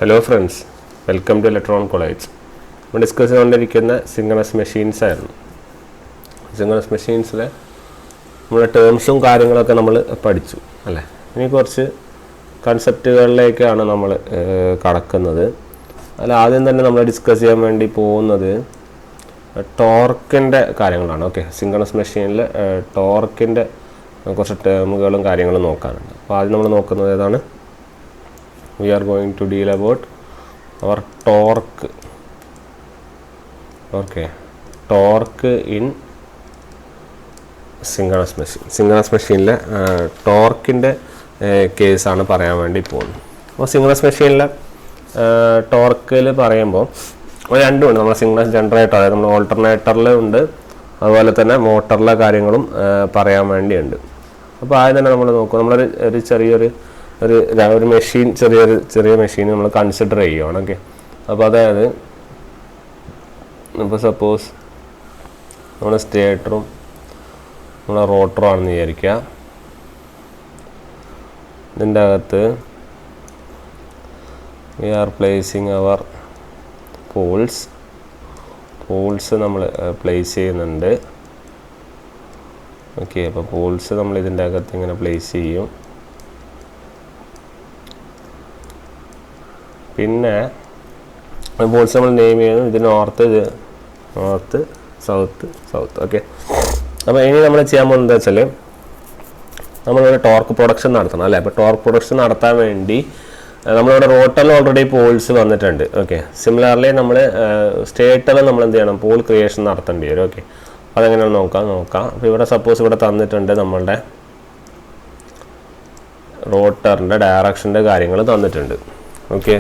Hello friends, welcome to Electron College. We are discussing synchronous machines. Synchronous machines we terms and കാര്യങ്ങളൊക്കെ നമ്മൾ പഠിച്ചു അല്ലേ ഇനി കുറച്ച് കൺസെപ്റ്റുകളിലേക്കാണ് നമ്മൾ കടക്കുന്നത് അല്ല ആദ്യം തന്നെ നമ്മൾ ഡിസ്കസ് ചെയ്യാൻ വേണ്ടി പോകുന്നത് ടോർക്കിന്റെ കാര്യങ്ങളാണ് ഓക്കേ സിൻക്രണസ് മെഷീനിൽ ടോർക്കിന്റെ കുറച്ച് ടേമുകളും കാര്യങ്ങളും നോക്കാനുണ്ട് അപ്പോൾ ആദ്യം നമ്മൾ നോക്കുന്നത് ഏതാണ് we are going to deal about our torque okay torque in synchronous machine le torque inde case aanu parayan vendi povunu appo synchronous machine le torque il parayumbo രണ്ടും ഉണ്ട് നമ്മുടെ സിൻക്രണസ് ജനറേറ്റർ അതായത് നമ്മുടെ ഓൾട്ടർനേറ്ററിൽ ഉണ്ട് അതുപോലെ തന്നെ മോട്ടറിലെ കാര്യങ്ങളും പറയാൻ വേണ്ടിയുണ്ട് അപ്പോൾ ആദ്യം തന്നെ നമ്മൾ നോക്കുക നമ്മളൊരു ചെറിയൊരു മെഷീൻ ചെറിയ മെഷീൻ നമ്മൾ കൺസിഡർ ചെയ്യുകയാണ് ഓക്കെ അപ്പോൾ അതായത് ഇപ്പോൾ സപ്പോസ് നമ്മുടെ സ്റ്റേറ്ററും നമ്മുടെ റോട്ടറും ആണെന്ന് വിചാരിക്കുക ഇതിൻ്റെ അകത്ത് വി ആർ പ്ലേസിങ് അവർ പോൾസ് നമ്മൾ പ്ലേസ് ചെയ്യുന്നുണ്ട് ഓക്കെ അപ്പോൾ പോൾസ് നമ്മൾ ഇതിൻ്റെ അകത്ത് ഇങ്ങനെ പ്ലേസ് ചെയ്യും പിന്നെ പോൾസ് നമ്മൾ നെയിം ചെയ്യുന്നു ഇത് നോർത്ത് സൗത്ത് ഓക്കെ അപ്പോൾ ഇനി നമ്മൾ ചെയ്യാൻ പോകുന്നത് എന്താ വെച്ചാൽ നമ്മളൊരു ടോർക്ക് പ്രൊഡക്ഷൻ നടത്തണം അല്ലേ അപ്പോൾ ടോർക്ക് പ്രൊഡക്ഷൻ നടത്താൻ വേണ്ടി നമ്മളിവിടെ റോട്ടറിൽ ഓൾറെഡി പോൾസ് വന്നിട്ടുണ്ട് ഓക്കെ സിമിലർലി നമ്മൾ സ്റ്റേറ്ററിൽ നമ്മൾ എന്ത് ചെയ്യണം പോൾ ക്രിയേഷൻ നടത്തേണ്ടി വരും ഓക്കെ അതെങ്ങനെയാണ് നോക്കാം അപ്പോൾ ഇവിടെ സപ്പോസ് ഇവിടെ തന്നിട്ടുണ്ട് നമ്മളുടെ റോട്ടറിൻ്റെ ഡയറക്ഷൻ്റെ കാര്യങ്ങൾ തന്നിട്ടുണ്ട് ഓക്കെ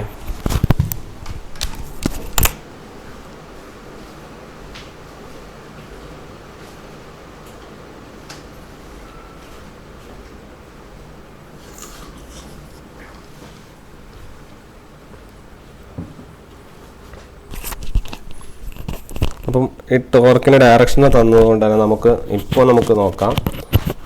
അപ്പം ഈ ടോർക്കിൻ്റെ ഡയറക്ഷൻ തന്നതുകൊണ്ട് തന്നെ നമുക്ക് നോക്കാം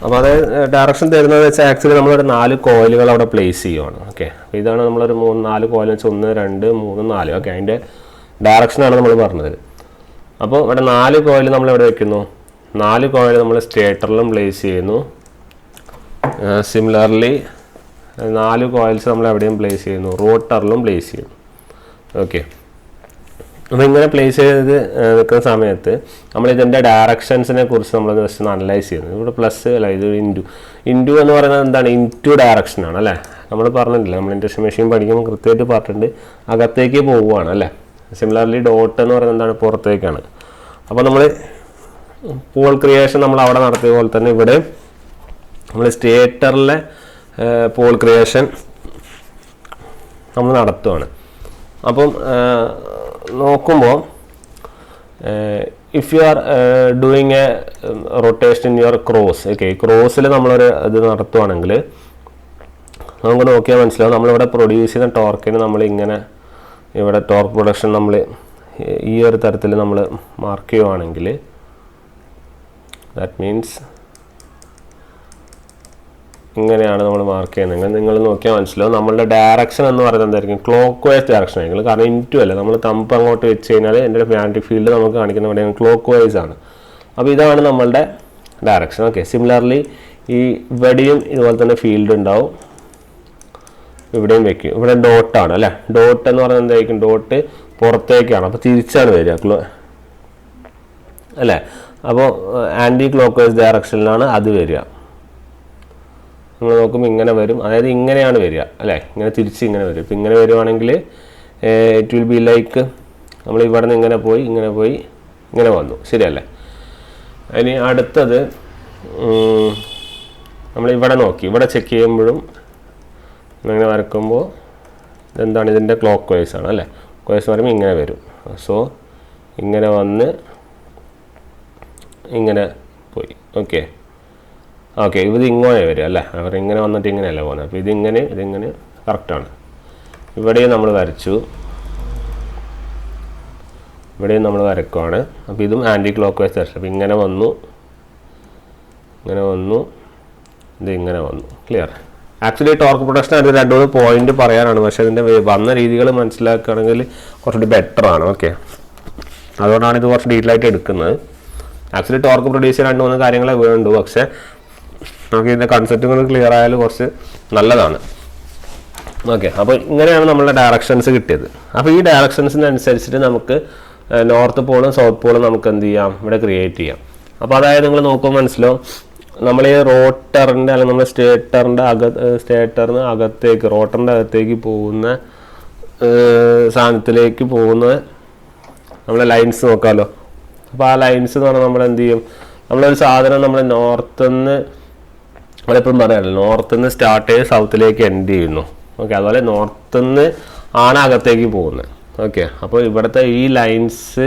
അപ്പോൾ അത് ഡയറക്ഷൻ തരുന്നത് വെച്ചാൽ ആക്ച്വലി നമ്മളൊരു 4 കോയിലുകൾ അവിടെ പ്ലേസ് ചെയ്യുവാണ് ഓക്കെ അപ്പോൾ ഇതാണ് നമ്മളൊരു 4 കോയിൽ വെച്ചാൽ 1 2 3 4 ഓക്കെ അതിൻ്റെ ഡയറക്ഷനാണ് നമ്മൾ പറഞ്ഞത് അപ്പോൾ ഇവിടെ 4 കോയിൽ നമ്മൾ എവിടെ വയ്ക്കുന്നു 4 കോയിൽ നമ്മൾ സ്റ്റേറ്ററിലും പ്ലേസ് ചെയ്യുന്നു സിമിലർലി 4 കോയിൽസ് നമ്മൾ എവിടെയും പ്ലേസ് ചെയ്യുന്നു റോട്ടറിലും പ്ലേസ് ചെയ്യുന്നു ഓക്കെ അപ്പോൾ ഇങ്ങനെ പ്ലേസ് ചെയ്ത് നിൽക്കുന്ന സമയത്ത് നമ്മളിതിൻ്റെ ഡയറക്ഷൻസിനെ കുറിച്ച് നമ്മൾ ജസ്റ്റ് അനലൈസ് ചെയ്യുന്നത് ഇവിടെ പ്ലസ് അല്ല ഇത് ഇൻറ്റു എന്ന് പറയുന്നത് എന്താണ് ഇൻറ്റു ഡയറക്ഷനാണ് അല്ലേ നമ്മൾ പറഞ്ഞിട്ടില്ല നമ്മൾ ഇൻഡക്ഷൻ മെഷീൻ പഠിക്കുമ്പോൾ കൃത്യമായിട്ട് പറഞ്ഞിട്ടുണ്ട് അകത്തേക്ക് പോവുകയാണ് അല്ലേ സിമിലർലി ഡോട്ട് എന്ന് പറയുന്നത് എന്താണ് പുറത്തേക്കാണ് അപ്പോൾ നമ്മൾ പോൾ ക്രിയേഷൻ നമ്മൾ അവിടെ നടത്തിയ പോലെ തന്നെ ഇവിടെ നമ്മൾ സ്റ്റേറ്ററിലെ പോൾ ക്രിയേഷൻ നമ്മൾ നടത്തുകയാണ് അപ്പം നോക്കുമ്പോൾ if you are doing a rotation in your cross okay ക്രോസിൽ നമ്മളൊരു ഇത് നടത്തുവാണെങ്കിൽ നമുക്ക് നോക്കിയാൽ മനസ്സിലാവും നമ്മളിവിടെ പ്രൊഡ്യൂസ് ചെയ്യുന്ന ടോർക്കിന് നമ്മളിങ്ങനെ ഇവിടെ ടോർക്ക് പ്രൊഡക്ഷൻ നമ്മൾ ഈ ഒരു തരത്തിൽ നമ്മൾ മാർക്ക് ചെയ്യുവാണെങ്കിൽ ദാറ്റ് മീൻസ് ഇങ്ങനെയാണ് നമ്മൾ മാർക്ക് ചെയ്യുന്നത് നിങ്ങൾ നോക്കിയാൽ മനസ്സിലാവും നമ്മളുടെ ഡയറക്ഷൻ എന്ന് പറയുന്നത് എന്തായിരിക്കും ക്ലോക്ക് വൈസ് ഡയറക്ഷൻ ആയിരിക്കും കാരണം ഇൻറ്റു അല്ല നമ്മൾ തമ്പ് അങ്ങോട്ട് വെച്ച് കഴിഞ്ഞാൽ എൻ്റെ മാഗ്നറ്റിക് ഫീൽഡ് നമുക്ക് കാണിക്കുന്ന ഇവിടെ ക്ലോക്ക് വൈസ് ആണ് അപ്പോൾ ഇതാണ് നമ്മളുടെ ഡയറക്ഷൻ ഓക്കെ സിമിലർലി ഈ ഇവിടെയും ഇതുപോലെ തന്നെ ഫീൽഡ് ഉണ്ടാവും ഇവിടെയും വെക്കും ഇവിടെ ഡോട്ടാണ് അല്ലേ ഡോട്ട് എന്ന് പറയുന്നത് എന്തായിരിക്കും ഡോട്ട് പുറത്തേക്കാണ് അപ്പോൾ തിരിച്ചാണ് വരിക അല്ലേ അപ്പോൾ ആൻറ്റി ക്ലോക്ക് വൈസ് ഡയറക്ഷനിലാണ് അത് വരിക നമ്മൾ നോക്കുമ്പോൾ ഇങ്ങനെ വരും അതായത് ഇങ്ങനെയാണ് വരിക അല്ലേ ഇങ്ങനെ തിരിച്ച് ഇങ്ങനെ വരും ഇപ്പം ഇങ്ങനെ വരുവാണെങ്കിൽ ഇറ്റ് വിൽ ബി ലൈക്ക് നമ്മൾ ഇവിടെ നിന്ന് ഇങ്ങനെ പോയി ഇങ്ങനെ വന്നു ശരിയല്ലേ ഇനി അടുത്തത് നമ്മളിവിടെ നോക്കി ഇവിടെ ചെക്ക് ചെയ്യുമ്പോഴും ഇങ്ങനെ വരക്കുമ്പോൾ ഇതെന്താണ് ഇതിൻ്റെ ക്ലോക്ക് വൈസ് ആണ് അല്ലേ ക്ലോക്ക് വൈസ് പറയുമ്പോൾ ഇങ്ങനെ വരും സോ ഇങ്ങനെ വന്ന് ഇങ്ങനെ പോയി ഓക്കെ ഇത് ഇങ്ങനെ വരും അല്ലേ അവർ ഇങ്ങനെ വന്നിട്ട് ഇങ്ങനെയല്ല പോകുന്നത് അപ്പോൾ ഇതിങ്ങനെ കറക്റ്റാണ് ഇവിടെയും നമ്മൾ വരച്ചു ഇവിടെയും നമ്മൾ വരക്കുവാണ് അപ്പോൾ ഇതും ആൻറ്റി ക്ലോക്ക് വൈസ് ഡയറക്ഷൻ അപ്പോൾ ഇങ്ങനെ വന്നു ഇത് ഇങ്ങനെ വന്നു ക്ലിയർ ആക്ച്വലി ടോർക്ക് പ്രൊഡക്ഷൻ ആയിട്ട് 2-3 പോയിന്റ് പറയാനാണ്, പക്ഷെ അതിൻ്റെ വന്ന രീതികൾ മനസ്സിലാക്കുകയാണെങ്കിൽ കുറച്ചുകൂടി ബെറ്റർ ആണ്. ഓക്കെ, അതുകൊണ്ടാണ് ഇത് കുറച്ച് ഡീറ്റെയിൽ ആയിട്ട് എടുക്കുന്നത്. ആക്ച്വലി ടോർക്ക് പ്രൊഡ്യൂസ് ചെയ്യാൻ 2-3 കാര്യങ്ങളെ വേണ്ടു, പക്ഷെ നമുക്ക് ഇതിൻ്റെ കൺസെപ്റ്റുകൾ ക്ലിയർ ആയാലും കുറച്ച് നല്ലതാണ്. ഓക്കെ, അപ്പോൾ ഇങ്ങനെയാണ് നമ്മളുടെ ഡയറക്ഷൻസ് കിട്ടിയത്. അപ്പോൾ ഈ ഡയറക്ഷൻസിനനുസരിച്ചിട്ട് നമുക്ക് നോർത്ത് പോളും സൗത്ത് പോളും നമുക്ക് എന്ത് ചെയ്യാം, ഇവിടെ ക്രിയേറ്റ് ചെയ്യാം. അപ്പോൾ അതായത് നിങ്ങൾ നോക്കുമ്പോൾ മനസ്സിലാവും, നമ്മൾ ഈ റോട്ടറിൻ്റെ അല്ലെങ്കിൽ നമ്മൾ സ്റ്റേറ്ററിന് അകത്തേക്ക് റോട്ടറിൻ്റെ അകത്തേക്ക് പോകുന്ന സാധനത്തിലേക്ക് പോകുന്ന നമ്മളെ ലൈൻസ് നോക്കാമല്ലോ. അപ്പോൾ ആ ലൈൻസ് എന്ന് പറഞ്ഞാൽ നമ്മൾ എന്ത് ചെയ്യും, നമ്മളൊരു സാധനം നമ്മൾ നോർത്തുനിന്ന് നമ്മളെപ്പോഴും പറയാമല്ലോ, നോർത്തുനിന്ന് സ്റ്റാർട്ട് ചെയ്ത് സൗത്തിലേക്ക് എൻഡ് ചെയ്യുന്നു. ഓക്കെ, അതുപോലെ നോർത്തുനിന്ന് ആണ് അകത്തേക്ക് പോകുന്നത്. ഓക്കെ, അപ്പോൾ ഇവിടുത്തെ ഈ ലൈൻസ്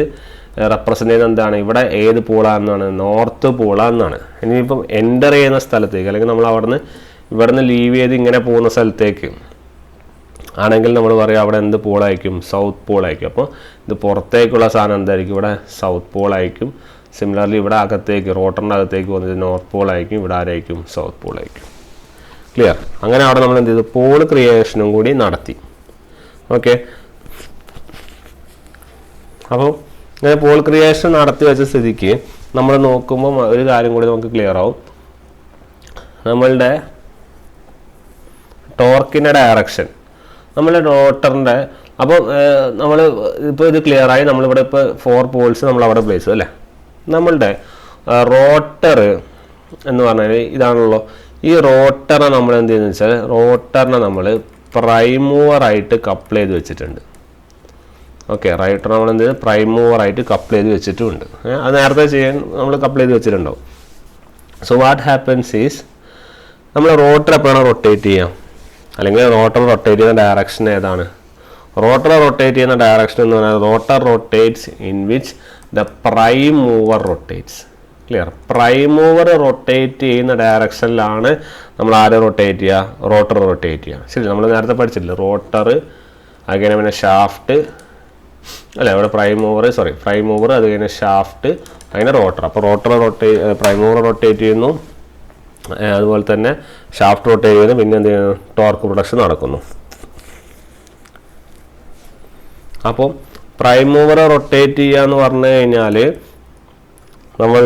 റെപ്രസെൻ്റ് ചെയ്യുന്നത് എന്താണ്, ഇവിടെ ഏത് പോളാണെന്നാണ്, നോർത്ത് പോളാണെന്നാണ്. ഇനിയിപ്പം എൻ്റർ ചെയ്യുന്ന സ്ഥലത്തേക്ക് അല്ലെങ്കിൽ നമ്മൾ ഇവിടുന്ന് ലീവ് ചെയ്ത് ഇങ്ങനെ പോകുന്ന സ്ഥലത്തേക്ക് ആണെങ്കിൽ നമ്മൾ പറയും അവിടെ എന്ത് പോളായിരിക്കും, സൗത്ത് പോളായിരിക്കും. അപ്പോൾ ഇത് പുറത്തേക്കുള്ള സാധനം എന്തായിരിക്കും, ഇവിടെ സൗത്ത് പോളായിരിക്കും. സിമിലർലി ഇവിടെ അകത്തേക്ക് റോട്ടറിൻ്റെ അകത്തേക്ക് പോകുന്നത് നോർത്ത് പോളായിരിക്കും, ഇവിടെ ആരായിരിക്കും, സൗത്ത് പോളായിരിക്കും. ക്ലിയർ? അങ്ങനെ അവിടെ നമ്മൾ എന്ത് ചെയ്തു, പോൾ ക്രിയേഷനും കൂടി നടത്തി. ഓക്കെ, അപ്പോൾ ഇങ്ങനെ പോൾ ക്രിയേഷൻ നടത്തി വെച്ച സ്ഥിതിക്ക് നമ്മൾ നോക്കുമ്പോൾ ഒരു കാര്യം കൂടി നമുക്ക് ക്ലിയർ ആവും. നമ്മളുടെ ടോർക്കിൻ്റെ ഡയറക്ഷൻ നമ്മളുടെ റോട്ടറിൻ്റെ, അപ്പോൾ നമ്മൾ ഇപ്പോൾ ഇത് ക്ലിയർ ആയി. നമ്മളിവിടെ ഇപ്പോൾ 4 പോൾസ് നമ്മൾ അവിടെ പ്ലേസ് ചെയ്തു അല്ലേ. നമ്മളുടെ റോട്ടർ എന്ന് പറഞ്ഞാൽ ഇതാണല്ലോ. ഈ റോട്ടറിനെ നമ്മൾ എന്ത് ചെയ്യുന്നത് വെച്ചാൽ റോട്ടറിനെ നമ്മൾ പ്രൈം മൂവറായിട്ട് കപ്പിൾ ചെയ്ത് വെച്ചിട്ടുണ്ട്. ഓക്കെ, റൈറ്റർ നമ്മൾ എന്ത് ചെയ്ത് പ്രൈം മൂവറായിട്ട് കപ്പിൾ ചെയ്ത് വെച്ചിട്ടുമുണ്ട്. അത് നേരത്തെ ചെയ്യാൻ നമ്മൾ കപ്പിൾ ചെയ്ത് വെച്ചിട്ടുണ്ടാവും. സോ വാട്ട് ഹാപ്പൻസ് ഈസ്, നമ്മൾ റോട്ടർ എപ്പോഴാണ് റൊട്ടേറ്റ് ചെയ്യാം, അല്ലെങ്കിൽ റോട്ടർ റൊട്ടേറ്റ് ചെയ്യുന്ന ഡയറക്ഷൻ ഏതാണ്, റോട്ടർ റൊട്ടേറ്റ് ചെയ്യുന്ന ഡയറക്ഷൻ എന്ന് പറഞ്ഞാൽ rotor rotates in which the prime mover rotates. Clear? Prime mover rotate ചെയ്യുന്ന ഡയറക്ഷനിലാണ് നമ്മൾ ആരെ റൊട്ടേറ്റ് ചെയ്യുക, റോട്ടർ റൊട്ടേറ്റ് ചെയ്യുക. ശരി, നമ്മൾ നേരത്തെ പഠിച്ചിട്ടില്ല, റോട്ടർ അങ്ങനെ പിന്നെ ഷാഫ്റ്റ് അല്ലേ, ഇവിടെ പ്രൈം മൂവർ അത് കഴിഞ്ഞ് ഷാഫ്റ്റ് അങ്ങനെ റോട്ടർ. അപ്പോൾ പ്രൈം മൂവർ റൊട്ടേറ്റ് ചെയ്യുന്നു, അതുപോലെ തന്നെ ഷാഫ്റ്റ് റൊട്ടേറ്റ് ചെയ്യുന്നു, പിന്നെ എന്ത് ചെയ്യുന്നു, ടോർക്ക് പ്രൊഡക്ഷൻ നടക്കുന്നു. അപ്പോൾ പ്രൈം മൂവർ റൊട്ടേറ്റ് ചെയ്യുക എന്ന് പറഞ്ഞു കഴിഞ്ഞാൽ നമ്മൾ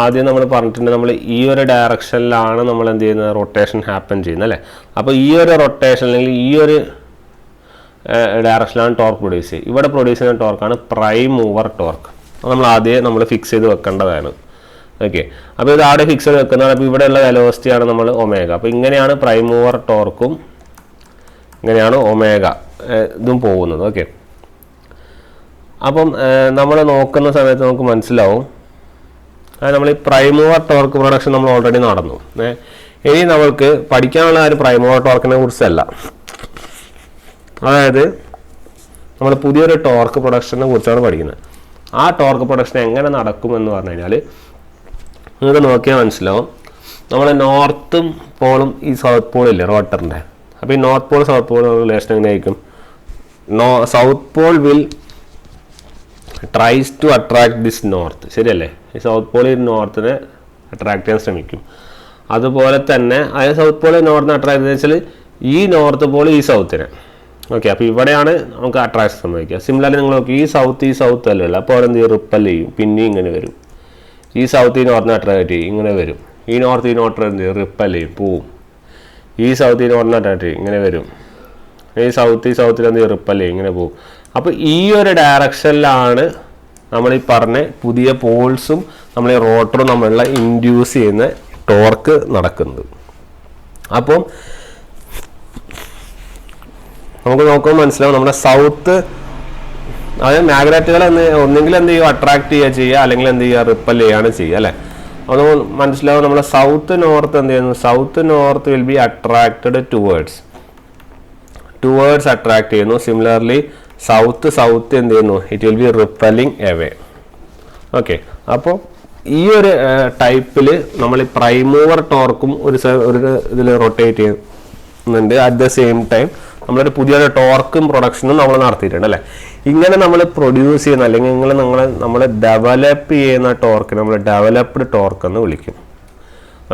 ആദ്യം നമ്മൾ പറഞ്ഞിട്ടുണ്ട്, നമ്മൾ ഈ ഒരു ഡയറക്ഷനിലാണ് നമ്മൾ എന്ത് ചെയ്യുന്നത്, റൊട്ടേഷൻ ഹാപ്പൻ ചെയ്യുന്നത് അല്ലേ. അപ്പോൾ ഈ ഒരു റൊട്ടേഷൻ അല്ലെങ്കിൽ ഈ ഒരു ഡയറക്ഷനിലാണ് ടോർക്ക് പ്രൊഡ്യൂസ് ചെയ്യുക. ഇവിടെ പ്രൊഡ്യൂസ് ചെയ്യുന്ന ടോർക്കാണ് പ്രൈം മൂവർ ടോർക്ക്. നമ്മൾ ആദ്യം ഫിക്സ് ചെയ്ത് വെക്കേണ്ടതാണ്. ഓക്കെ, അപ്പോൾ ഇത് ആടെ ഫിക്സ് ചെയ്ത് വെക്കുന്നതാണ്. അപ്പോൾ ഇവിടെയുള്ള വെലോസിറ്റിയാണ് നമ്മൾ ഒമേഗ. അപ്പോൾ ഇങ്ങനെയാണ് പ്രൈം മൂവർ ടോർക്കും ഇങ്ങനെയാണ് ഒമേഗ ഇതും പോകുന്നത്. ഓക്കെ, അപ്പം നമ്മൾ നോക്കുന്ന സമയത്ത് നമുക്ക് മനസ്സിലാവും, നമ്മൾ ഈ പ്രൈം മൂവർ ടോർക്ക് പ്രൊഡക്ഷൻ നമ്മൾ ഓൾറെഡി നടന്നു. ഇനി നമ്മൾക്ക് പഠിക്കാനുള്ള കാര്യം പ്രൈം മൂവർ ടോർക്കിനെ കുറിച്ചല്ല, അതായത് നമ്മൾ പുതിയൊരു ടോർക്ക് പ്രൊഡക്ഷനെ കുറിച്ചാണ് പഠിക്കുന്നത്. ആ ടോർക്ക് പ്രൊഡക്ഷൻ എങ്ങനെ നടക്കുമെന്ന് പറഞ്ഞു കഴിഞ്ഞാൽ നിങ്ങൾക്ക് നോക്കിയാൽ മനസ്സിലാവും. നമ്മൾ നോർത്തും പോളും ഈ സൗത്ത് പോളും ഇല്ലേ റോട്ടറിൻ്റെ, അപ്പോൾ ഈ north pole south pole relation എങ്ങനെയായിരിക്കും, south pole will tries to attract this north. ശരിയല്ലേ, ഈ സൗത്ത് പോൾ ഈ നോർത്തിനെ അട്രാക്ട് ചെയ്യാൻ ശ്രമിക്കും. അതുപോലെ തന്നെ അതായത് സൗത്ത് പോൾ നോർത്തിനെ അട്രാക്ട് ചെയ്യുന്നത് വെച്ചാൽ ഈ നോർത്ത് പോൾ ഈ സൗത്തിനെ. ഓക്കെ, അപ്പോൾ ഇവിടെയാണ് നമുക്ക് അട്രാക്ഷൻ സംഭവിക്കുക. സിമിലർലി നിങ്ങൾ നോക്കി, ഈ സൗത്ത് അല്ലേ ഉള്ളത്, അപ്പോൾ അവിടെ എന്ത് ചെയ്യും, റിപ്പൽ ചെയ്യും, പിന്നെയും ഇങ്ങനെ വരും. ഈ സൗത്ത് ഈ നോർത്തിനെ അട്രാക്ട് ചെയ്യും, ഇങ്ങനെ വരും. ഈ നോർത്ത് എന്ത് ചെയ്യും, റിപ്പൽ ചെയ്യും, പോവും. ഈ സൗത്ത് ഈ നോർത്തിനെ അട്രാക്ട് ചെയ്യും, ഇങ്ങനെ വരും. ഈ സൗത്തിൽ എന്ത് ചെയ്യും, റിപ്പൽ ചെയ്യും, ഇങ്ങനെ പോവും. അപ്പോൾ ഈ ഒരു ഡയറക്ഷനിലാണ് നമ്മൾ ഈ പറഞ്ഞ പുതിയ പോൾസും നമ്മൾ ഈ റോട്ടറും നമ്മളുള്ള ഇൻഡ്യൂസ് ചെയ്യുന്ന ടോർക്ക് നടക്കുന്നത്. അപ്പം നമുക്ക് നോക്കുമ്പോൾ മനസ്സിലാവും, നമ്മുടെ സൗത്ത് അതായത് മാഗ്നറ്റുകൾ ഒന്നെങ്കിൽ എന്ത് ചെയ്യുക, അട്രാക്ട് ചെയ്യുക, അല്ലെങ്കിൽ എന്ത് ചെയ്യുക, റിപ്പൽ ചെയ്യുകയാണ് ചെയ്യുക അല്ലേ. അത് മനസ്സിലാവും. നമ്മുടെ സൗത്ത് നോർത്ത് എന്ത് ചെയ്യുന്നു, south north will be attracted towards attract ചെയ്യുന്നു. സിമിലർലി സൗത്ത് എന്ത് ചെയ്യുന്നു, it will B repelling away. Okay, അപ്പോൾ ഈ ഒരു ടൈപ്പിൽ നമ്മൾ ഈ പ്രൈം മൂവർ ടോർക്കും ഒരു ഇതിൽ റൊട്ടേറ്റ് ചെയ്യുന്നുണ്ട്. അറ്റ് ദ സെയിം ടൈം നമ്മളൊരു പുതിയൊരു ടോർക്കും പ്രൊഡക്ഷനും നമ്മൾ നടത്തിയിട്ടുണ്ട് അല്ലേ. ഇങ്ങനെ നമ്മൾ പ്രൊഡ്യൂസ് ചെയ്യുന്ന അല്ലെങ്കിൽ നമ്മൾ ഡെവലപ്പ് ചെയ്യുന്ന ടോർക്ക് നമ്മൾ ഡെവലപ്ഡ് ടോർക്ക് എന്ന് വിളിക്കും.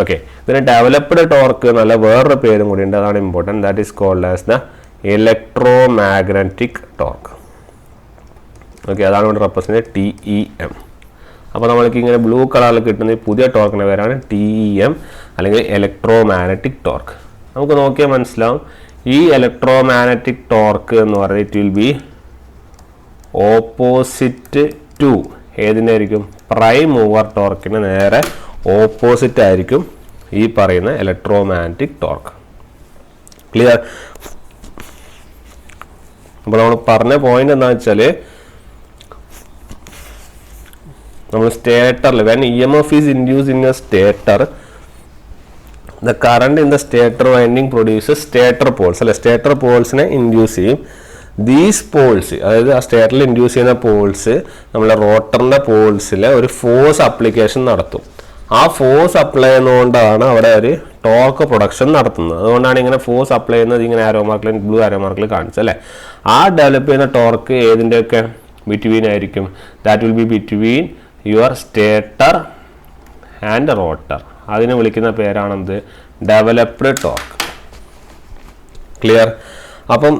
ഓക്കെ, ഇതിന് ഡെവലപ്ഡ് ടോർക്ക് നല്ല വേറൊരു പേരും കൂടി ഉണ്ട്, അതാണ് important. That is called as the electro magnetic torque. Okay, അതാണ് ഇവിടെ റെപ്രസെൻ്റ് TEM. അപ്പോൾ നമ്മൾക്ക് ഇങ്ങനെ ബ്ലൂ കളറിൽ കിട്ടുന്ന ഈ പുതിയ ടോർക്കിൻ്റെ പേരാണ് TEM അല്ലെങ്കിൽ ഇലക്ട്രോ മാഗ്നറ്റിക് ടോർക്ക്. നമുക്ക് നോക്കിയാൽ മനസ്സിലാവും ഈ ഇലക്ട്രോ മാഗ്നറ്റിക് ടോർക്ക് എന്ന് പറയുന്നത് it will be opposite to ഏതിൻ്റെ ആയിരിക്കും? പ്രൈം മൂവർ ടോർക്കിന് നേരെ ഓപ്പോസിറ്റ് ആയിരിക്കും ഈ പറയുന്ന ഇലക്ട്രോ മാഗ്നറ്റിക് ടോർക്ക്. ക്ലിയർ? അപ്പോൾ നമ്മൾ പറഞ്ഞ പോയിന്റ് എന്താണെന്ന് വെച്ചാൽ നമ്മൾ സ്റ്റേറ്ററിൽ when EMF is induce in a stator the current in the stator winding produces stator poles. അല്ലെ, സ്റ്റേറ്റർ പോൾസിനെ ഇൻഡ്യൂസ് ചെയ്യും. ദീസ് പോൾസ്, അതായത് ആ സ്റ്റേറ്ററിൽ ഇൻഡ്യൂസ് ചെയ്യുന്ന പോൾസ് നമ്മളെ റോട്ടറിൻ്റെ പോൾസിൽ ഒരു ഫോഴ്സ് അപ്ലിക്കേഷൻ നടത്തും. ആ ഫോഴ്സ് അപ്ലൈ ചെയ്യുന്നതുകൊണ്ടാണ് അവിടെ ഒരു ടോർക്ക് പ്രൊഡക്ഷൻ നടത്തുന്നത്. അതുകൊണ്ടാണ് ഇങ്ങനെ ഫോഴ്സ് അപ്ലൈ ചെയ്യുന്നത് ഇങ്ങനെ ആരോ മാർക്കിൽ ബ്ലൂ ആരോ മാർക്കിൽ കാണിച്ചത് അല്ലേ. ആ ഡെവലപ്പ് ചെയ്യുന്ന ടോർക്ക് ഏതിൻ്റെയൊക്കെ ബിറ്റ്വീൻ ആയിരിക്കും? That will be between your stator and rotor. അതിനെ വിളിക്കുന്ന പേരാണെന്ത്? Developed torque. ക്ലിയർ? അപ്പം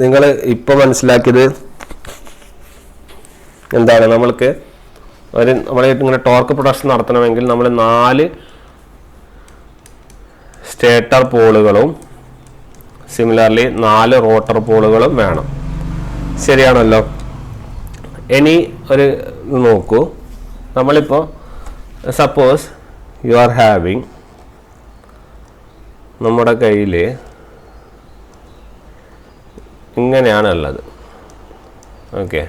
നിങ്ങൾ ഇപ്പോൾ മനസ്സിലാക്കിയത് എന്താണ്? നമ്മൾക്ക് നമ്മൾ ഇങ്ങനെ ടോർക്ക് പ്രൊഡക്ഷൻ നടത്തണമെങ്കിൽ നമ്മൾ 4 സ്റ്റേറ്റർ പോളുകളും സിമിലർലി 4 റോട്ടർ പോളുകളും വേണം. ശരിയാണല്ലോ? ഇനി ഒരു നോക്കൂ, നമ്മളിപ്പോൾ സപ്പോസ് യു ആർ ഹാവിങ് നമ്മുടെ കയ്യിൽ ഇങ്ങനെയാണുള്ളത്. ഓക്കെ,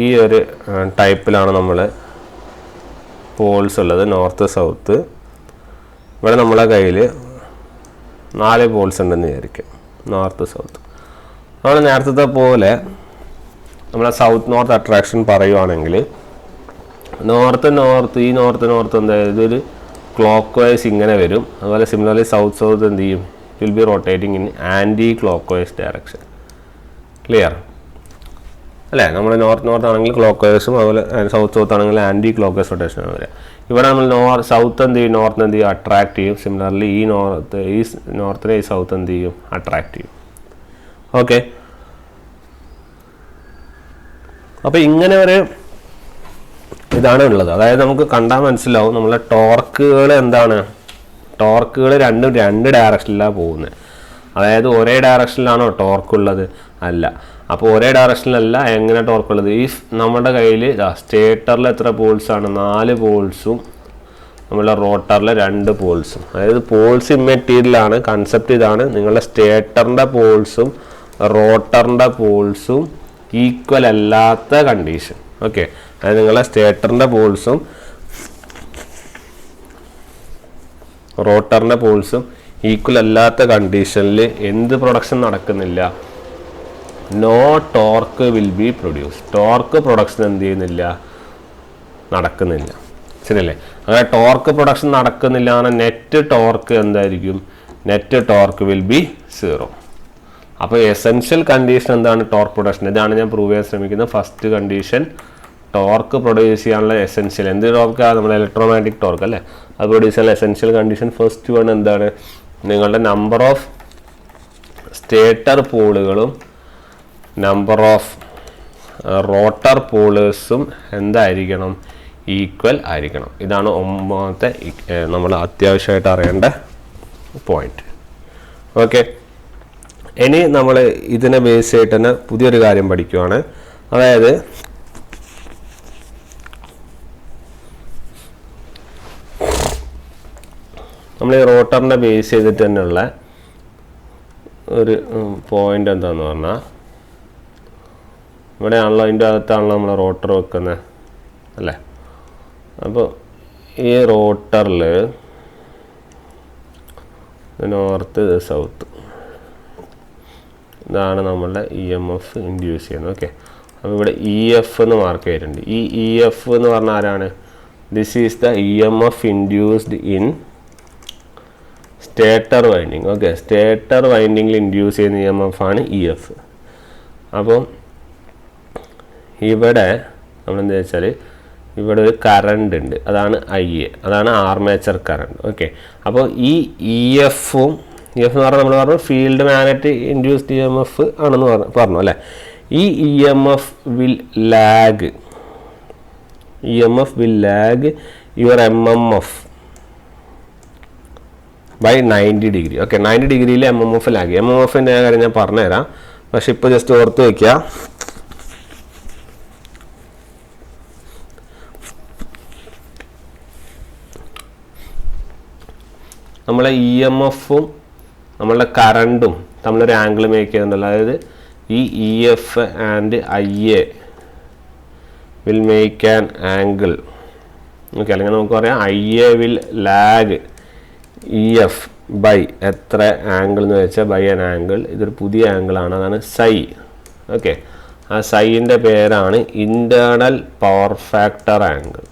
ഈ ഒരു ടൈപ്പിലാണ് നമ്മൾ പോൾസ് ഉള്ളത്, നോർത്ത് സൗത്ത്. ഇവിടെ നമ്മളെ കയ്യിൽ 4 പോൾസ് ഉണ്ടെന്ന് വിചാരിക്കും, നോർത്ത് സൗത്ത്. നമ്മൾ നേരത്തെ പോലെ നമ്മളെ സൗത്ത് നോർത്ത് അട്രാക്ഷൻ പറയുവാണെങ്കിൽ നോർത്ത് ഈ നോർത്ത് എന്തായാലും ഇതൊരു ക്ലോക്ക് വൈസ് ഇങ്ങനെ വരും. അതുപോലെ സിമിലർലി സൗത്ത് എന്ത് ചെയ്യും? Will be rotating in anticlockwise direction. Clear അല്ലേ? നമ്മൾ നോർത്ത് ആണെങ്കിൽ ക്ലോക്ക് വൈസും അതുപോലെ സൗത്ത് ആണെങ്കിൽ ആൻറ്റി ക്ലോക്ക് വൈസ് റൊട്ടേഷനാണ് വരിക. ഇവിടെ നമ്മൾ സൗത്ത് എന്ത് ചെയ്യും? നോർത്ത് എന്ത് ചെയ്യും? അട്രാക്ട് ചെയ്യും. സിമിലർലി ഈ നോർത്തിനെ ഈ സൗത്ത് എന്ത് ചെയ്യും? അട്രാക്ട് ചെയ്യും. ഓക്കെ, അപ്പോൾ ഇങ്ങനെ ഒരു ഇതാണ് ഉള്ളത്. അതായത് നമുക്ക് കണ്ടാൽ മനസ്സിലാവും നമ്മളെ ടോർക്കുകൾ എന്താണ്? ടോർക്കുകൾ രണ്ട് ഡയറക്ഷനിലാണ് പോകുന്നത്. അതായത് ഒരേ ഡയറക്ഷനിലാണോ ടോർക്ക് ഉള്ളത്? അല്ല. അപ്പോൾ ഒരേ ഡയറക്ഷനിലല്ല. എങ്ങനെ ടോർക്ക് ഉള്ളത്? ഈ നമ്മുടെ കയ്യിൽ സ്റ്റേറ്ററിൽ എത്ര പോൾസാണ്? 4 പോൾസും നമ്മളെ റോട്ടറിൽ 2 പോൾസും. അതായത് പോൾസ് ഇമ്മെറ്റീരിയലാണ്. കൺസെപ്റ്റ് ഇതാണ്. നിങ്ങളുടെ സ്റ്റേറ്ററിൻ്റെ പോൾസും റോട്ടറിൻ്റെ പോൾസും ഈക്വൽ അല്ലാത്ത കണ്ടീഷൻ. ഓക്കെ, അതായത് നിങ്ങളുടെ സ്റ്റേറ്ററിൻ്റെ പോൾസും റോട്ടറിൻ്റെ പോൾസും ഈക്വൽ അല്ലാത്ത കണ്ടീഷനിൽ എന്ത് പ്രൊഡക്ഷൻ നടക്കുന്നില്ല? No torque will be produce. Torque production എന്ത് ചെയ്യുന്നില്ല? നടക്കുന്നില്ല. ശരിയല്ലേ? അങ്ങനെ ടോർക്ക് പ്രൊഡക്ഷൻ നടക്കുന്നില്ല ആണ് നെറ്റ് ടോർക്ക് എന്തായിരിക്കും? Net torque will be 0. അപ്പോൾ എസെൻഷ്യൽ കണ്ടീഷൻ എന്താണ്? Torque production. ഇതാണ് ഞാൻ പ്രൂവ് ചെയ്യാൻ ശ്രമിക്കുന്നത്. ഫസ്റ്റ് കണ്ടീഷൻ, ടോർക്ക് പ്രൊഡ്യൂസ് ചെയ്യാനുള്ള എസെൻഷ്യൽ എന്ത് ടോർക്കാണ്? നമ്മുടെ ഇലക്ട്രോമാഗ്നറ്റിക് ടോർക്ക് അല്ലേ. അത് പ്രൊഡ്യൂസ് ചെയ്യാനുള്ള എസെൻഷ്യൽ കണ്ടീഷൻ ഫസ്റ്റ് വൺ എന്താണ്? നിങ്ങളുടെ നമ്പർ ഓഫ് സ്റ്റേറ്റർ പോളുകളും നമ്പർ ഓഫ് റോട്ടർ പോളേഴ്സും എന്തായിരിക്കണം? ഈക്വൽ ആയിരിക്കണം. ഇതാണ് 9ാമത്തെ നമ്മൾ അത്യാവശ്യമായിട്ട് അറിയേണ്ട പോയിന്റ്. ഓക്കെ, ഇനി നമ്മൾ ഇതിനെ ബേസ് ചെയ്തിട്ട് തന്നെ പുതിയൊരു കാര്യം പഠിക്കുവാണ്. അതായത് നമ്മൾ ഈ റോട്ടറിനെ ബേസ് ചെയ്തിട്ട് തന്നെയുള്ള ഒരു പോയിന്റ് എന്താണെന്ന് പറഞ്ഞാൽ, ഇവിടെയാണല്ലോ അതിൻ്റെ അകത്താണല്ലോ നമ്മൾ റോട്ടർ വെക്കുന്നത് അല്ലേ. അപ്പോൾ ഈ റോട്ടറിൽ നോർത്ത് സൗത്ത് ഇതാണ് നമ്മളുടെ EMF ഇൻഡ്യൂസ് ചെയ്യുന്നത്. ഓക്കെ, അപ്പോൾ ഇവിടെ EF എന്ന് മാർക്ക് ചെയ്തിട്ടുണ്ട്. ഈ EF എന്ന് പറഞ്ഞാൽ ആരാണ്? This is the EMF induced in stator winding. Okay, stator വൈൻഡിങ്ങിൽ ഇൻഡ്യൂസ് ചെയ്യുന്ന EMF ആണ് EF. അപ്പോൾ ഇവിടെ നമ്മളെന്താ വെച്ചാൽ ഇവിടെ ഒരു കറണ്ട് ഉണ്ട്, അതാണ് IA, അതാണ് ആർമേച്ചർ കറണ്ട്. ഓക്കെ, അപ്പോൾ ഈ EF എന്ന് പറഞ്ഞാൽ നമ്മൾ പറഞ്ഞു ഫീൽഡ് മാഗ്നറ്റിക് ഇൻഡ്യൂസ്ഡ് EMF ആണെന്ന് പറഞ്ഞു അല്ലേ. ഈ EMF will lag your MMF by 90 degree. Okay, 90 ഡിഗ്രിയിൽ MMF ലാഗ്. MMFിൻ്റെ കാര്യം ഞാൻ പറഞ്ഞുതരാം, പക്ഷെ ഇപ്പോൾ ജസ്റ്റ് ഓർത്ത് വയ്ക്കുക. നമ്മളെ EMFും നമ്മളുടെ കറണ്ടും തമ്മിലൊരു ആംഗിൾ മേക്ക് ചെയ്യുന്നുണ്ടല്ലോ. അതായത് ഈ EF and IA will make an angle. Okay, അല്ലെങ്കിൽ നമുക്ക് പറയാം IA will lag EF by എത്ര ആംഗിൾ എന്ന് വെച്ചാൽ ബൈ ആൻ ആംഗിൾ. ഇതൊരു പുതിയ ആംഗിളാണ്, അതാണ് സൈ. ഓക്കെ, ആ സൈൻ്റെ പേരാണ് internal power factor angle.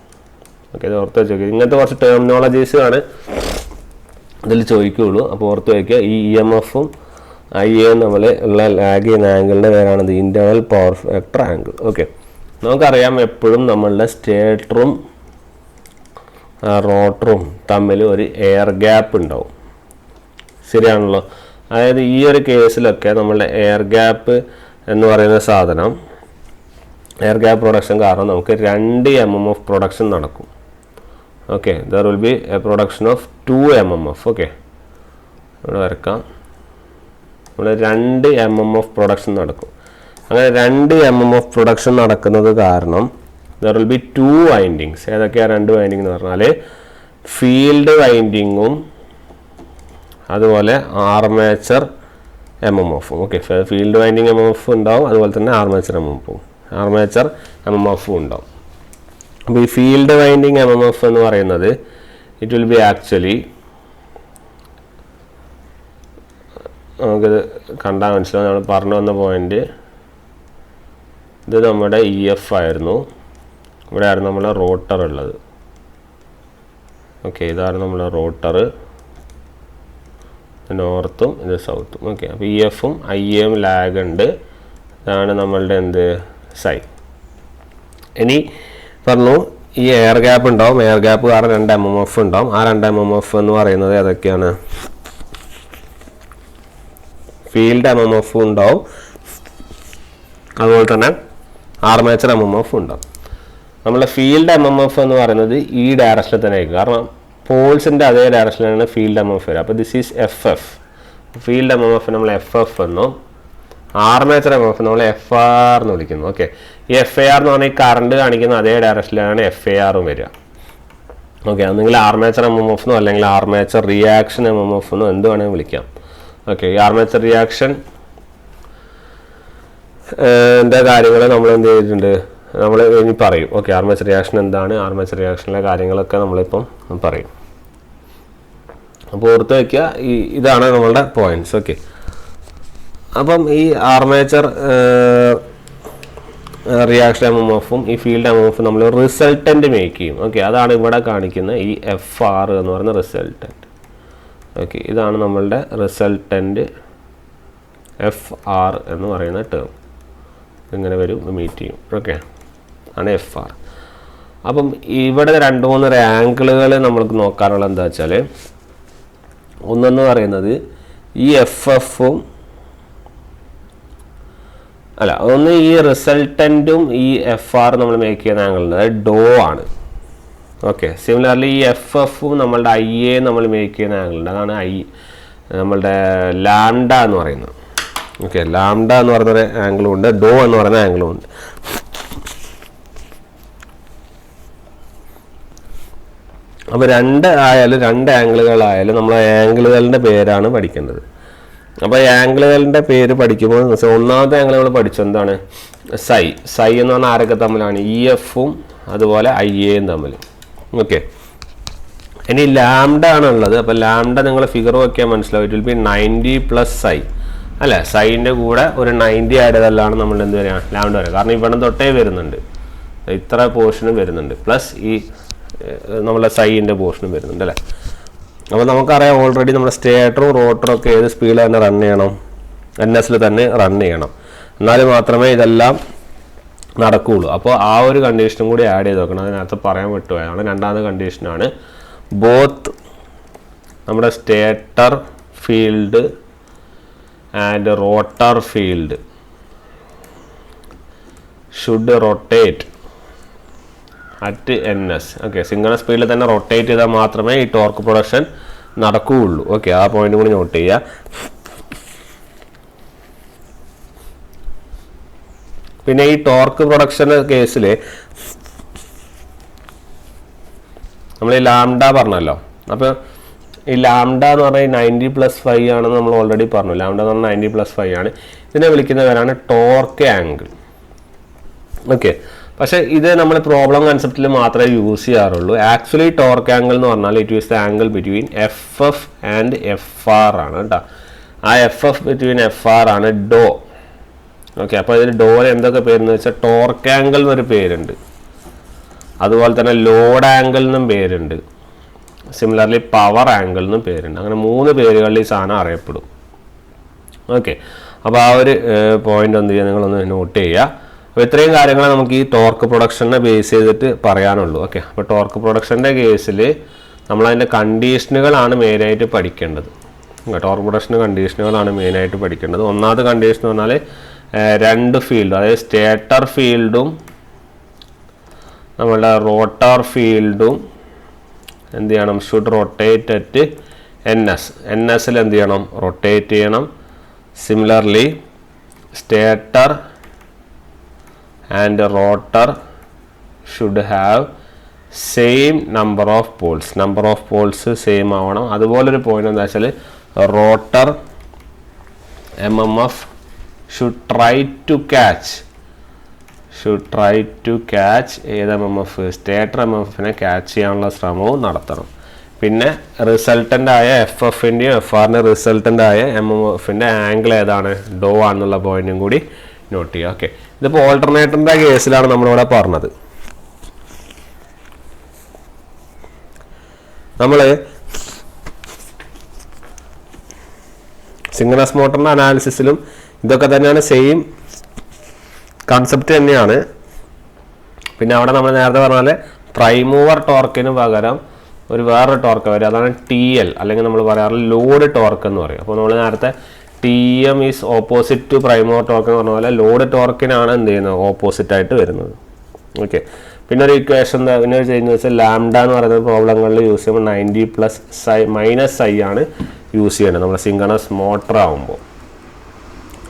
Okay, ഇത് ഓർത്ത് വെച്ചോക്കെ. ഇങ്ങനത്തെ കുറച്ച് ടെർമിനോളജീസാണ് ഇതിൽ ചോദിക്കുകയുള്ളൂ. അപ്പോൾ ഓർത്ത് വയ്ക്കുക, ഈ EMFും IAയും നമ്മൾ ഉള്ള ലാഗ് ചെയ്യുന്ന ആംഗിളിൻ്റെ പേരാണ് ഇത് internal power factor angle. Okay, നമുക്കറിയാം എപ്പോഴും നമ്മളുടെ സ്റ്റേറ്ററും റോട്ടറും തമ്മിൽ ഒരു എയർ ഗ്യാപ്പ് ഉണ്ടാവും, ശരിയാണല്ലോ. അതായത് ഈ ഒരു കേസിലൊക്കെ നമ്മളുടെ എയർ ഗ്യാപ്പ് എന്ന് പറയുന്ന സാധനം, എയർ ഗ്യാപ്പ് പ്രൊഡക്ഷൻ കാരണം നമുക്ക് 2 MMF പ്രൊഡക്ഷൻ നടക്കും. Okay, there will be A production of 2 MMF. Okay, ഇവിടെ വരക്കാം. ഇവിടെ 2 MMF പ്രൊഡക്ഷൻ നടക്കും. അങ്ങനെ 2 MMF പ്രൊഡക്ഷൻ നടക്കുന്നത് കാരണം ദർ വിൽ ബി 2 വൈൻഡിങ്സ്. ഏതൊക്കെയാണ് 2 വൈൻഡിങ് എന്ന് പറഞ്ഞാൽ ഫീൽഡ് വൈൻഡിങ്ങും അതുപോലെ ആർമേച്ചർ MMFും. ഓക്കെ, ഫീൽഡ് വൈൻഡിങ് MMF ഉണ്ടാവും, അതുപോലെ തന്നെ ആർമേച്ചർ MMFും ഉണ്ടാവും. അപ്പോൾ ഈ ഫീൽഡ് വൈൻഡിങ് MMF എന്ന് പറയുന്നത് ഇറ്റ് വിൽ ബി ആക്ച്വലി, നമുക്കിത് കണ്ടാൽ മനസ്സിലാവും. നമ്മൾ പറഞ്ഞു വന്ന പോയിന്റ് ഇത് നമ്മുടെ EF ആയിരുന്നു, ഇവിടെ ആയിരുന്നു നമ്മളെ റോട്ടർ ഉള്ളത്. ഓക്കെ, ഇതാണ് നമ്മളെ റോട്ടർ, നോർത്തും ഇത് സൗത്തും. ഓക്കെ, അപ്പോൾ EFും IAയും ലാഗ് ഉണ്ട്. ഇതാണ് നമ്മളുടെ എന്ത് സൈ. ഇനി പറഞ്ഞു ഈ എയർ ഗ്യാപ്പ് ഉണ്ടാവും, എയർ ഗ്യാപ്പ് കാരണം 2 MMF ഉണ്ടാവും. ആ 2 MMF എന്ന് പറയുന്നത് ഏതൊക്കെയാണ്? ഫീൽഡ് MMF ഉണ്ടാവും, അതുപോലെ തന്നെ ആർമേച്ചർ MMF ഉണ്ടാവും. നമ്മളെ ഫീൽഡ് MMF എന്ന് പറയുന്നത് ഈ ഡയറക്ഷനിൽ തന്നെ ആയിരിക്കും, കാരണം പോൾസിൻ്റെ അതേ ഡയറക്ഷനിലാണ് ഫീൽഡ് MMF വരിക. അപ്പോൾ this is FF. Field MMF നമ്മൾ FF എന്നും ആർമേച്ചർ MMF നമ്മൾ FR എന്ന് വിളിക്കുന്നു. ഓക്കെ, ഈ FAR എന്ന് പറഞ്ഞാൽ ഈ കറണ്ട് കാണിക്കുന്ന അതേ ഡയറക്ഷനിലാണ് FARും വരിക. ഓക്കെ, അതെങ്കിൽ ആർമേച്ചർ MMF എന്നോ അല്ലെങ്കിൽ ആർമേച്ചർ റിയാക്ഷൻ MMF എന്നോ എന്ത് വേണമെങ്കിൽ വിളിക്കാം. ഓക്കെ, ഈ ആർമേച്ചർ റിയാക്ഷൻ കാര്യങ്ങൾ നമ്മൾ എന്ത് ചെയ്തിട്ടുണ്ട്, നമ്മൾ ഇനി പറയും. ഓക്കെ, ആർമേച്ചർ റിയാക്ഷൻ എന്താണ്, ആർമേച്ചർ റിയാക്ഷനിലെ കാര്യങ്ങളൊക്കെ നമ്മളിപ്പം പറയും. അപ്പോൾ ഓർത്ത് വയ്ക്കുക, ഇതാണ് നമ്മളുടെ പോയിന്റ്സ്. ഓക്കെ, അപ്പം ഈ ആർമേച്ചർ റിയാക്ഷൻ MMFും ഈ ഫീൽഡ് MMFും നമ്മൾ റിസൾട്ടൻ്റ് മേക്ക് ചെയ്യും. ഓക്കെ, അതാണ് ഇവിടെ കാണിക്കുന്ന ഈ FR എന്ന് പറയുന്ന റിസൾട്ടൻ്റ്. ഓക്കെ, ഇതാണ് നമ്മളുടെ റിസൾട്ടൻ്റ് FR എന്ന് പറയുന്ന ടേം. ഇങ്ങനെ വരും, മീറ്റ് ചെയ്യും. ഓക്കെ, ആണ് FR. അപ്പം ഇവിടെ 2-3 ആംഗിളുകൾ നമ്മൾക്ക് നോക്കാനുള്ള എന്താ വെച്ചാൽ, ഒന്നെന്ന് പറയുന്നത് ഈ FFും അല്ല, ഒന്ന് ഈ റിസൾട്ടൻറ്റും ഈ FR നമ്മൾ മേക്ക് ചെയ്യുന്ന ആംഗിൾ ഉണ്ട്, അത് ഡോ ആണ്. ഓക്കെ, സിമിലർലി ഈ FFും നമ്മളുടെ IA നമ്മൾ മേക്ക് ചെയ്യുന്ന ആംഗിൾ ഉണ്ട്, അതാണ് നമ്മളുടെ ലാംഡ എന്ന് പറയുന്നത്. ഓക്കെ, ലാംഡ എന്ന് പറയുന്ന ആംഗിളും ഉണ്ട്, ഡോ എന്ന് പറയുന്ന ആംഗിളും ഉണ്ട്. അപ്പോൾ 2 ആംഗിളുകളായാലും നമ്മൾ ആംഗിളുകളുടെ പേരാണ് പഠിക്കേണ്ടത്. അപ്പോൾ ഈ ആംഗിളുകളുടെ പേര് പഠിക്കുമ്പോൾ ഒന്നാമത്തെ ആംഗിൾ നമ്മൾ പഠിച്ചു എന്താണ്, സൈ എന്ന് പറഞ്ഞാൽ ആരൊക്കെ തമ്മിലാണ്, EFും അതുപോലെ IAയും തമ്മിൽ. ഓക്കെ, ഇനി ലാംഡ ആണുള്ളത്. അപ്പോൾ ലാംഡ നിങ്ങൾ ഫിഗർ നോക്കിയാൽ മനസ്സിലാവും, ഇറ്റ് വിൽ ബി 90 + സൈ അല്ലേ. സൈൻ്റെ കൂടെ ഒരു 90 ആഡ് ചെയ്തല്ലാണ് നമ്മൾ എന്ത് പറയുക, ലാംഡ വരിക. കാരണം ഇവിടെ തൊട്ടേ വരുന്നുണ്ട്, ഇത്ര പോർഷനും വരുന്നുണ്ട്, പ്ലസ് ഈ നമ്മളെ സൈൻ്റെ പോർഷനും വരുന്നുണ്ട് അല്ലേ. അപ്പോൾ നമുക്കറിയാം ഓൾറെഡി നമ്മുടെ സ്റ്റേറ്ററും റോട്ടറും ഒക്കെ ഏത് സ്പീഡിൽ തന്നെ റൺ ചെയ്യണം, NS തന്നെ റൺ ചെയ്യണം. എന്നാൽ മാത്രമേ ഇതെല്ലാം നടക്കുകയുള്ളൂ. അപ്പോൾ ആ ഒരു കണ്ടീഷനും കൂടി ആഡ് ചെയ്ത് നോക്കണം. അതിനകത്ത് പറയാൻ വിട്ടുപോയതാണ്. രണ്ടാമത്തെ കണ്ടീഷനാണ് ബോത്ത് നമ്മുടെ stator field and rotor field should rotate at ns. Okay, single സ്പീഡിൽ തന്നെ റൊട്ടേറ്റ് ചെയ്താൽ മാത്രമേ ഈ ടോർക്ക് പ്രൊഡക്ഷൻ നടക്കുകയുള്ളൂ. ഓക്കെ, ആ പോയിന്റ് കൂടി നോട്ട് ചെയ്യുക. പിന്നെ ഈ ടോർക്ക് പ്രൊഡക്ഷൻ്റെ കേസിൽ നമ്മൾ ഈ ലാംഡ പറഞ്ഞല്ലോ. അപ്പോൾ ഈ ലാംഡ എന്ന് പറഞ്ഞാൽ 90+5 ആണെന്ന് നമ്മൾ ഓൾറെഡി പറഞ്ഞു. ലാംഡ എന്ന് പറഞ്ഞാൽ 90+5 ആണ്. ഇതിനെ വിളിക്കുന്ന പേരാണ് ടോർക്ക് ആംഗിൾ. ഓക്കെ, പക്ഷേ ഇത് നമ്മൾ പ്രോബ്ലം കൺസെപ്റ്റിൽ മാത്രമേ യൂസ് ചെയ്യാറുള്ളൂ. ആക്ച്വലി ടോർക്ക് ആംഗിൾ എന്ന് പറഞ്ഞാൽ it is the angle between FF and FR ആണ് കേട്ടോ. ആ FF ബിറ്റ്വീൻ FR ആണ് ഡോ. ഓക്കെ, അപ്പോൾ ഇതിന് ഡോന് എന്തൊക്കെ പേരെന്ന് വെച്ചാൽ ടോർക്ക് ആംഗിൾ എന്നൊരു പേരുണ്ട്, അതുപോലെ തന്നെ ലോഡ് ആംഗിൾ എന്നും പേരുണ്ട്, സിമിലർലി പവർ ആംഗിൾ എന്നും പേരുണ്ട്. അങ്ങനെ 3 പേരുകളിൽ ഈ സാധനം അറിയപ്പെടും. ഓക്കെ, അപ്പോൾ ആ ഒരു പോയിന്റ് എന്ത് ചെയ്യുക, നിങ്ങളൊന്ന് നോട്ട് ചെയ്യുക. അപ്പോൾ ഇത്രയും കാര്യങ്ങൾ നമുക്ക് ഈ ടോർക്ക് പ്രൊഡക്ഷനെ ബേസ് ചെയ്തിട്ട് പറയാനുള്ളൂ. ഓക്കെ, അപ്പോൾ ടോർക്ക് പ്രൊഡക്ഷൻ്റെ കേസിൽ നമ്മളതിൻ്റെ കണ്ടീഷനുകളാണ് മെയിനായിട്ട് പഠിക്കേണ്ടത്. ടോർക്ക് പ്രൊഡക്ഷൻ്റെ കണ്ടീഷനുകളാണ് മെയിനായിട്ട് പഠിക്കേണ്ടത്. ഒന്നാമത്തെ കണ്ടീഷൻ എന്ന് പറഞ്ഞാൽ 2 ഫീൽഡും, അതായത് സ്റ്റേറ്റർ ഫീൽഡും നമ്മളുടെ റോട്ടർ ഫീൽഡും എന്ത് ചെയ്യണം, ഷുഡ് റൊട്ടേറ്റ് അറ്റ് ns. nsൽ എന്ത് ചെയ്യണം, റൊട്ടേറ്റ് ചെയ്യണം. Similarly stator and rotor should have same number of Paul's same ആവണം. അതുപോലൊരു പോയിന്റ് എന്താ വെച്ചാൽ rotor MMF should try to catch ഏത് MMF, സ്റ്റേറ്റർ MMFനെ ക്യാച്ച് ചെയ്യാനുള്ള ശ്രമവും നടത്തണം. പിന്നെ റിസൾട്ടൻ്റ് ആയ FFൻ്റെയും FRൻ്റെ റിസൾട്ടൻ്റ് ആയ MMFൻ്റെ ആംഗിൾ ഏതാണ്, ഡോ ആണെന്നുള്ള പോയിന്റും കൂടി നോട്ട് ചെയ്യുക. ഓക്കെ, ഇതിപ്പോൾ ഓൾട്ടർനേറ്ററിൻ്റെ കേസിലാണ് നമ്മളിവിടെ പറഞ്ഞത്. നമ്മൾ സിംഗ്രണസ് മോട്ടറിൻ്റെ അനാലിസിസിലും ഇതൊക്കെ തന്നെയാണ്, സെയിം കൺസെപ്റ്റ് തന്നെയാണ്. പിന്നെ അവിടെ നമ്മൾ നേരത്തെ പറഞ്ഞ പോലെ പ്രൈം മൂവർ ടോർക്കിന് പകരം വേറൊരു ടോർക്ക് വരും, അതാണ് TL, അല്ലെങ്കിൽ നമ്മൾ പറയാറുള്ള ലോഡ് ടോർക്ക് എന്ന് പറയും. അപ്പോൾ നമ്മൾ നേരത്തെ TM is opposite to prime mover torque എന്ന് പറഞ്ഞ പോലെ ലോഡ് ടോർക്കിനാണ് എന്ത് ചെയ്യുന്നത്, ഓപ്പോസിറ്റ് ആയിട്ട് വരുന്നത്. ഓക്കെ, പിന്നെ ഒരു ഇക്വേഷൻ പിന്നെ ചെയ്യുന്നത് വെച്ചാൽ ലാംഡ എന്ന് പറയുന്ന പ്രോബ്ലങ്ങളിൽ യൂസ് ചെയ്യുമ്പോൾ 90+i ആണ് യൂസ് ചെയ്യേണ്ടത് നമ്മുടെ സിംഗ്രണസ് മോട്ടർ ആകുമ്പോൾ.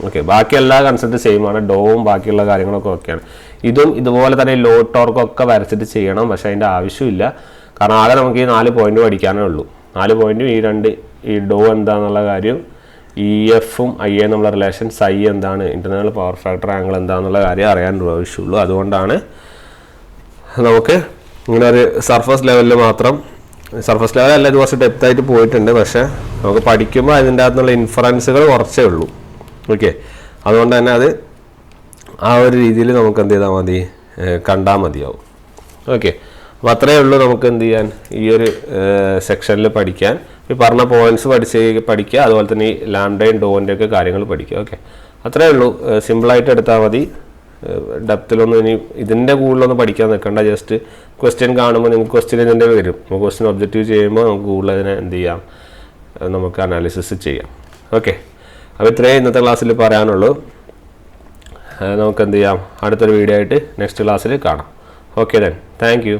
ഓക്കെ, ബാക്കി എല്ലാ കൺസെപ്റ്റ് സെയിം ആണ്, ഡോവും ബാക്കിയുള്ള കാര്യങ്ങളൊക്കെ ഓക്കെയാണ്. ഇതും ഇതുപോലെ തന്നെ ലോഡ് ടോർക്കൊക്കെ വരച്ചിട്ട് ചെയ്യണം, പക്ഷേ അതിൻ്റെ ആവശ്യമില്ല. കാരണം ആകെ നമുക്ക് ഈ 4 പോയിന്റ് പഠിക്കാനേ ഉള്ളൂ. 4 പോയിന്റും ഈ ഡോ എന്താണെന്നുള്ള കാര്യം, EFും IA എന്നുള്ള റിലേഷൻ, സൈ എന്താണ്, ഇൻ്റർണൽ പവർ ഫാക്ടർ ആംഗിൾ എന്താണെന്നുള്ള കാര്യം അറിയാൻ ആവശ്യമുള്ളൂ. അതുകൊണ്ടാണ് നമുക്ക് ഇങ്ങനെ ഒരു സർഫസ് ലെവലിൽ മാത്രം, സർഫസ് ലെവലല്ല, ഇത് കുറച്ച് ഡെപ്തായിട്ട് പോയിട്ടുണ്ട്, പക്ഷേ നമുക്ക് പഠിക്കുമ്പോൾ അതിൻ്റെ അകത്തുനിന്നുള്ള ഇൻഫറൻസുകൾ കുറച്ചേ ഉള്ളൂ. ഓക്കെ, അതുകൊണ്ട് തന്നെ അത് ആ ഒരു രീതിയിൽ നമുക്ക് എന്ത് ചെയ്താൽ മതി, കണ്ടാൽ മതിയാവും. ഓക്കെ, അപ്പോൾ അത്രയേ ഉള്ളൂ നമുക്ക് എന്ത് ചെയ്യാൻ ഈ ഒരു സെക്ഷനിൽ പഠിക്കാൻ. ഈ പറഞ്ഞ പോയിന്റ്സ് പഠിക്കുക, അതുപോലെ തന്നെ ഈ ലാംഡയും ഡോൻ്റെ ഒക്കെ കാര്യങ്ങൾ പഠിക്കുക. ഓക്കെ, അത്രയേ ഉള്ളൂ, സിമ്പിളായിട്ട് എടുത്താൽ മതി. ഡെപ്തിലൊന്നും ഇനി ഇതിൻ്റെ കൂടുതലൊന്നും പഠിക്കാൻ നിൽക്കണ്ട. ജസ്റ്റ് ക്വസ്റ്റ്യൻ കാണുമ്പോൾ നിങ്ങൾക്ക് ക്വസ്റ്റ്യൻ ഇതിൻ്റെ വരും, നമുക്ക് ക്വസ്റ്റ്യൻ ഒബ്ജക്റ്റീവ് ചെയ്യുമ്പോൾ നമുക്ക് കൂടുതൽ അതിനെ എന്ത് ചെയ്യാം, നമുക്ക് അനാലിസിസ് ചെയ്യാം. ഓക്കെ, അപ്പോൾ ഇത്രയും ഇന്നത്തെ ക്ലാസ്സിൽ പറയാനുള്ളൂ. നമുക്ക് എന്ത് ചെയ്യാം, അടുത്തൊരു വീഡിയോ ആയിട്ട് നെക്സ്റ്റ് ക്ലാസ്സിൽ കാണാം. Okay then, thank you.